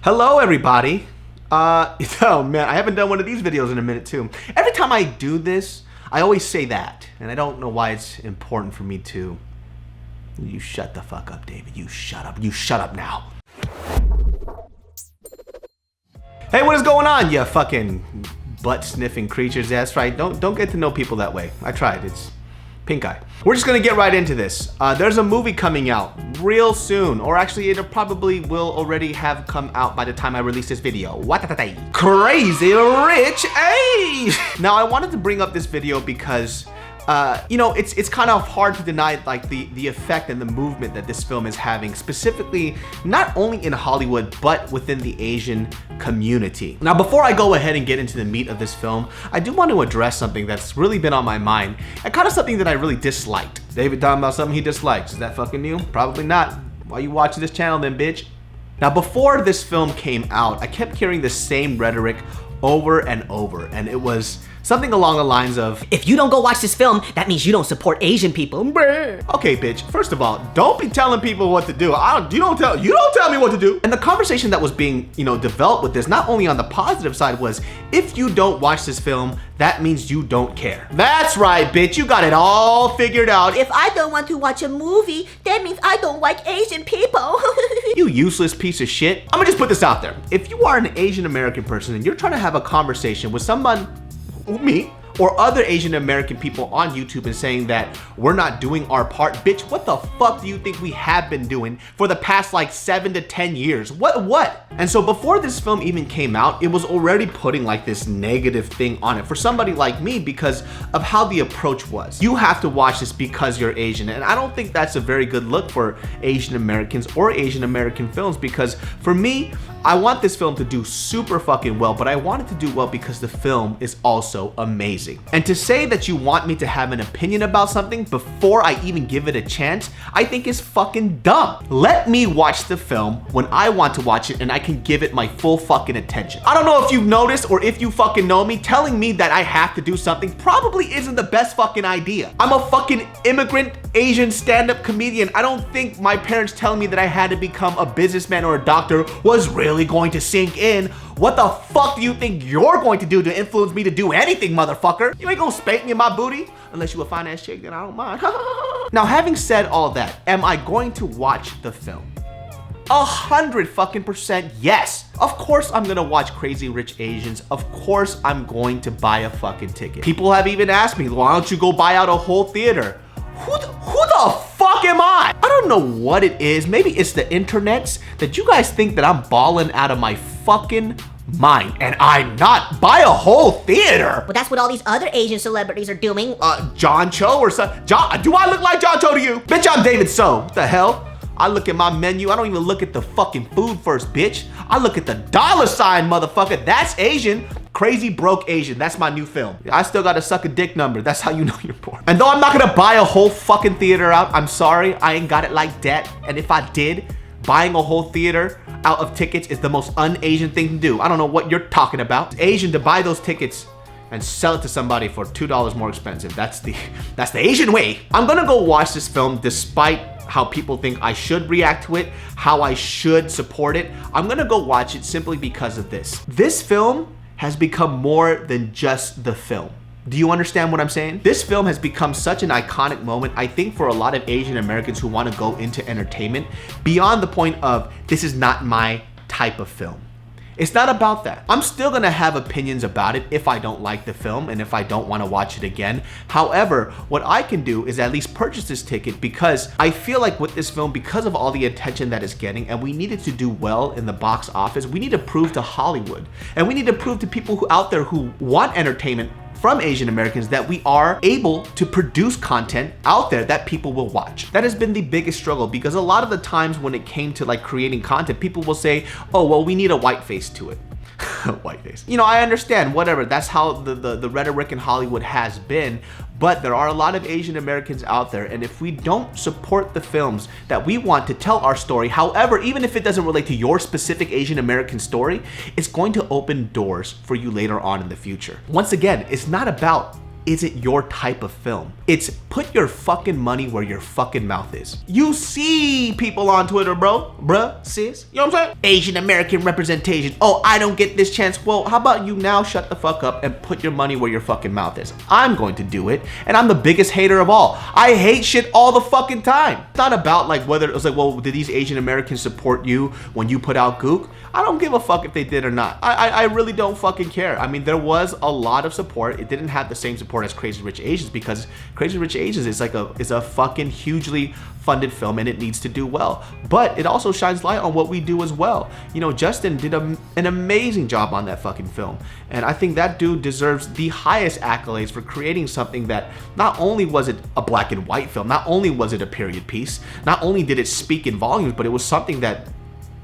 Hello, everybody. Oh man, I haven't done one of these videos in a minute too. Every time I do this, I always say that, and I don't know why it's important for me to. You shut the fuck up, David. You shut up. You shut up now. Hey, what is going on, you fucking butt-sniffing creatures? That's right. Don't get to know people that way. I tried. It's pink eye. We're just gonna get right into this. There's a movie coming out real soon, or actually it probably will already have come out by the time I release this video. What? Crazy Rich Asians! Now I wanted to bring up this video because you know, it's kind of hard to deny like the effect and the movement that this film is having, specifically not only in Hollywood but within the Asian community. Now before I go ahead and get into the meat of this film, I do want to address something that's really been on my mind and kind of something that I really disliked. David talking about something he dislikes. Is that fucking new? Probably not. Why you watching this channel then, bitch? Now before this film came out, I kept hearing the same rhetoric over and over, and it was something along the lines of, if you don't go watch this film, that means you don't support Asian people. Okay, bitch, first of all, don't be telling people what to do. You don't tell me what to do. And the conversation that was being, developed with this, not only on the positive side, was if you don't watch this film, that means you don't care. That's right, bitch, you got it all figured out. If I don't want to watch a movie, that means I don't like Asian people. You useless piece of shit. I'm gonna just put this out there. If you are an Asian American person and you're trying to have a conversation with someone, me, or other Asian American people on YouTube and saying that we're not doing our part, bitch, what the fuck do you think we have been doing for the past like 7 to 10 years? What? And so before this film even came out, it was already putting like this negative thing on it for somebody like me because of how the approach was. You have to watch this because you're Asian, and I don't think that's a very good look for Asian Americans or Asian American films, because for me, I want this film to do super fucking well, but I want it to do well because the film is also amazing. And to say that you want me to have an opinion about something before I even give it a chance, I think is fucking dumb. Let me watch the film when I want to watch it and I can give it my full fucking attention. I don't know if you've noticed or if you fucking know me, telling me that I have to do something probably isn't the best fucking idea. I'm a fucking immigrant Asian stand-up comedian. I don't think my parents telling me that I had to become a businessman or a doctor was really going to sink in. What the fuck do you think you're going to do to influence me to do anything, motherfucker? You ain't gonna spank me in my booty unless you a fine-ass chick, then I don't mind. Now, having said all that, am I going to watch the film? 100% yes. Of course I'm gonna watch Crazy Rich Asians. Of course I'm going to buy a fucking ticket. People have even asked me, why don't you go buy out a whole theater? Who the fuck am I? I don't know what it is. Maybe it's the internets that you guys think that I'm balling out of my fucking mind, and I'm not. Buy a whole theater. Well, that's what all these other Asian celebrities are doing. John Cho or something. Do I look like John Cho to you? Bitch, I'm David So. What the hell? I look at my menu. I don't even look at the fucking food first, bitch. I look at the dollar sign, motherfucker. That's Asian. Crazy Broke Asian. That's my new film. I still gotta suck a dick number. That's how you know you're poor. And though I'm not gonna buy a whole fucking theater out, I'm sorry, I ain't got it like that. And if I did, buying a whole theater out of tickets is the most un-Asian thing to do. I don't know what you're talking about. It's Asian to buy those tickets and sell it to somebody for $2 more expensive. That's the Asian way. I'm gonna go watch this film despite how people think I should react to it, how I should support it. I'm gonna go watch it simply because of this. This film has become more than just the film. Do you understand what I'm saying? This film has become such an iconic moment, I think, for a lot of Asian Americans who want to go into entertainment, beyond the point of, this is not my type of film. It's not about that. I'm still gonna have opinions about it if I don't like the film and if I don't wanna watch it again. However, what I can do is at least purchase this ticket because I feel like with this film, because of all the attention that it's getting, and we needed to do well in the box office, we need to prove to Hollywood, and we need to prove to people who out there who want entertainment from Asian Americans that we are able to produce content out there that people will watch. That has been the biggest struggle, because a lot of the times when it came to like creating content, people will say, oh, well, we need a white face to it. White face. I understand, whatever. That's how the rhetoric in Hollywood has been. But there are a lot of Asian Americans out there, and if we don't support the films that we want to tell our story, however, even if it doesn't relate to your specific Asian American story, it's going to open doors for you later on in the future. Once again, it's not about isn't your type of film. It's put your fucking money where your fucking mouth is. You see people on Twitter, bruh, sis, you know what I'm saying? Asian American representation. Oh, I don't get this chance. Well, how about you now shut the fuck up and put your money where your fucking mouth is? I'm going to do it, and I'm the biggest hater of all. I hate shit all the fucking time. It's not about like whether it was like, well, did these Asian Americans support you when you put out Gook? I don't give a fuck if they did or not. I really don't fucking care. I mean, there was a lot of support. It didn't have the same support as Crazy Rich Asians because Crazy Rich Asians is like is a fucking hugely funded film and it needs to do well. But it also shines light on what we do as well. You know, Justin did an amazing job on that fucking film. And I think that dude deserves the highest accolades for creating something that not only was it a black and white film, not only was it a period piece, not only did it speak in volumes, but it was something that,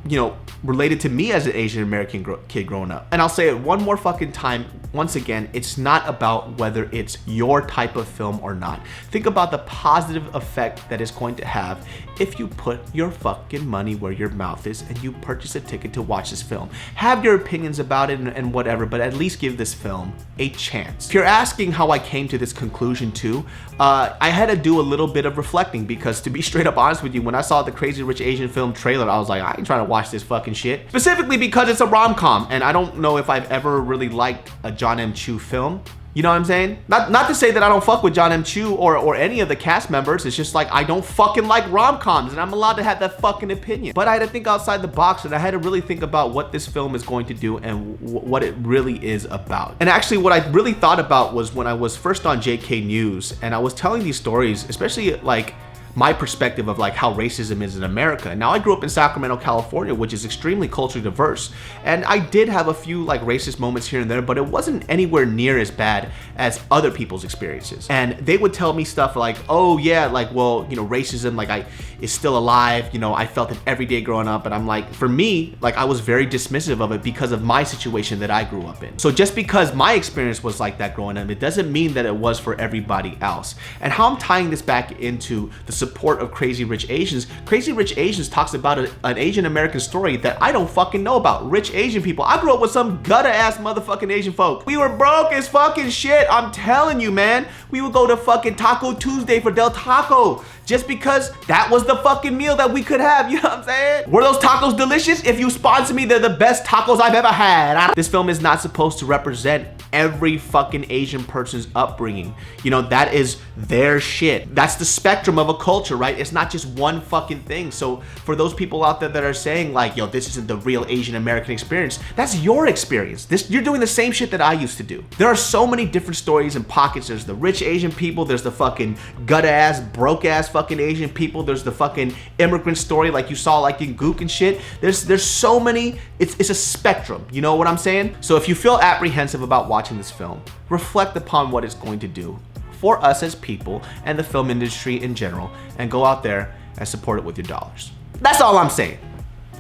you know, related to me as an Asian American kid growing up. And I'll say it one more fucking time. Once again, it's not about whether it's your type of film or not. Think about the positive effect that it's going to have if you put your fucking money where your mouth is and you purchase a ticket to watch this film. Have your opinions about it and whatever, but at least give this film a chance. If you're asking how I came to this conclusion too, I had to do a little bit of reflecting because, to be straight up honest with you, when I saw the Crazy Rich Asian film trailer, I was like, I ain't trying to watch this fucking shit. Specifically because it's a rom-com, and I don't know if I've ever really liked a John M. Chu film. You know what I'm saying? Not to say that I don't fuck with John M. Chu or any of the cast members. It's just like I don't fucking like rom-coms, and I'm allowed to have that fucking opinion. But I had to think outside the box, and I had to really think about what this film is going to do and what it really is about. And actually, what I really thought about was when I was first on JK News, and I was telling these stories, especially like my perspective of like how racism is in America. Now, I grew up in Sacramento, California, which is extremely culturally diverse, and I did have a few like racist moments here and there, but it wasn't anywhere near as bad as other people's experiences. And they would tell me stuff like, oh yeah, like, well, you know, racism like is still alive, you know, I felt it every day growing up. And I'm like, for me, like I was very dismissive of it because of my situation that I grew up in. So just because my experience was like that growing up, it doesn't mean that it was for everybody else. And how I'm tying this back into the support of Crazy Rich Asians. Crazy Rich Asians talks about an Asian American story that I don't fucking know about. Rich Asian people. I grew up with some gutter ass motherfucking Asian folk. We were broke as fucking shit. I'm telling you, man. We would go to fucking Taco Tuesday for Del Taco just because that was the fucking meal that we could have. You know what I'm saying? Were those tacos delicious? If you sponsor me, they're the best tacos I've ever had. This film is not supposed to represent every fucking Asian person's upbringing. You know, that is their shit. That's the spectrum of a culture, right? It's not just one fucking thing. So for those people out there that are saying like, yo, this isn't the real Asian American experience, that's your experience. You're doing the same shit that I used to do. There are so many different stories and pockets. There's the rich Asian people, there's the fucking gut ass, broke ass fucking Asian people, there's the fucking immigrant story like you saw like in Gook and shit. There's so many, it's a spectrum, you know what I'm saying? So if you feel apprehensive about watching this film, reflect upon what it's going to do for us as people and the film industry in general, and go out there and support it with your dollars. That's all I'm saying.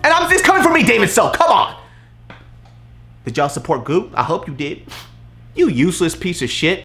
And it's coming from me, David So, come on! Did y'all support Goop? I hope you did. You useless piece of shit.